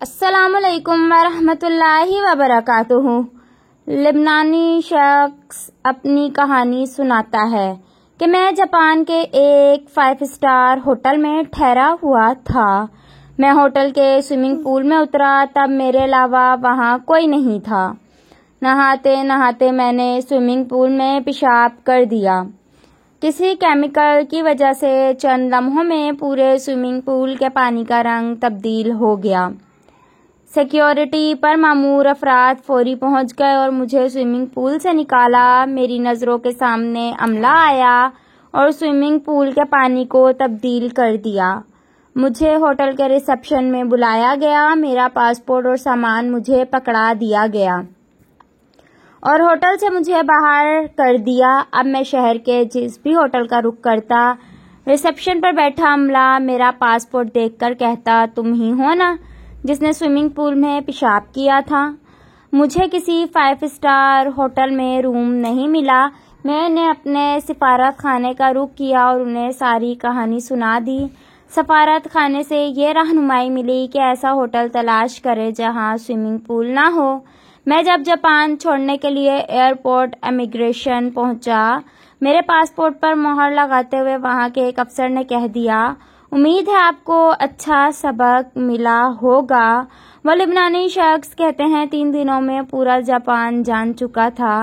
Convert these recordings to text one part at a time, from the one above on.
السلام علیکم ورحمۃ اللہ وبرکاتہ۔ لبنانی شخص اپنی کہانی سناتا ہے کہ میں جاپان کے ایک 5 اسٹار ہوٹل میں ٹھہرا ہوا تھا۔ میں ہوٹل کے سوئمنگ پول میں اترا، تب میرے علاوہ وہاں کوئی نہیں تھا۔ نہاتے نہاتے میں نے سوئمنگ پول میں پیشاب کر دیا۔ کسی کیمیکل کی وجہ سے چند لمحوں میں پورے سوئمنگ پول کے پانی کا رنگ تبدیل ہو گیا۔ سیکیورٹی پر مامور افراد فوری پہنچ گئے اور مجھے سوئمنگ پول سے نکالا۔ میری نظروں کے سامنے عملہ آیا اور سوئمنگ پول کے پانی کو تبدیل کر دیا۔ مجھے ہوٹل کے ریسیپشن میں بلایا گیا۔ میرا پاسپورٹ اور سامان مجھے پکڑا دیا گیا اور ہوٹل سے مجھے باہر کر دیا۔ اب میں شہر کے جس بھی ہوٹل کا رخ کرتا، ریسیپشن پر بیٹھا عملہ میرا پاسپورٹ دیکھ کر کہتا، تم ہی ہو نا جس نے سوئمنگ پول میں پیشاب کیا تھا؟ مجھے کسی 5 اسٹار ہوٹل میں روم نہیں ملا۔ میں نے اپنے سفارت خانے کا رخ کیا اور انہیں ساری کہانی سنا دی۔ سفارت خانے سے یہ رہنمائی ملی کہ ایسا ہوٹل تلاش کرے جہاں سوئمنگ پول نہ ہو۔ میں جب جاپان چھوڑنے کے لیے ایئرپورٹ امیگریشن پہنچا، میرے پاسپورٹ پر مہر لگاتے ہوئے وہاں کے ایک افسر نے کہہ دیا، امید ہے آپ کو اچھا سبق ملا ہوگا۔ وہ لبنانی شخص کہتے ہیں، 3 دنوں میں پورا جاپان جان چکا تھا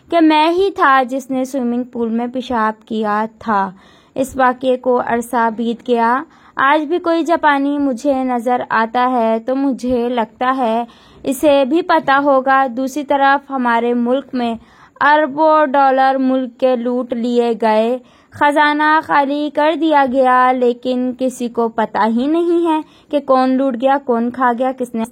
کہ میں ہی تھا جس نے سوئمنگ پول میں پیشاب کیا تھا۔ اس واقعے کو عرصہ بیت گیا۔ آج بھی کوئی جاپانی مجھے نظر آتا ہے تو مجھے لگتا ہے اسے بھی پتا ہوگا۔ دوسری طرف ہمارے ملک میں اربوں ڈالر ملک کے لوٹ لیے گئے، خزانہ خالی کر دیا گیا، لیکن کسی کو پتا ہی نہیں ہے کہ کون لوٹ گیا، کون کھا گیا، کس نے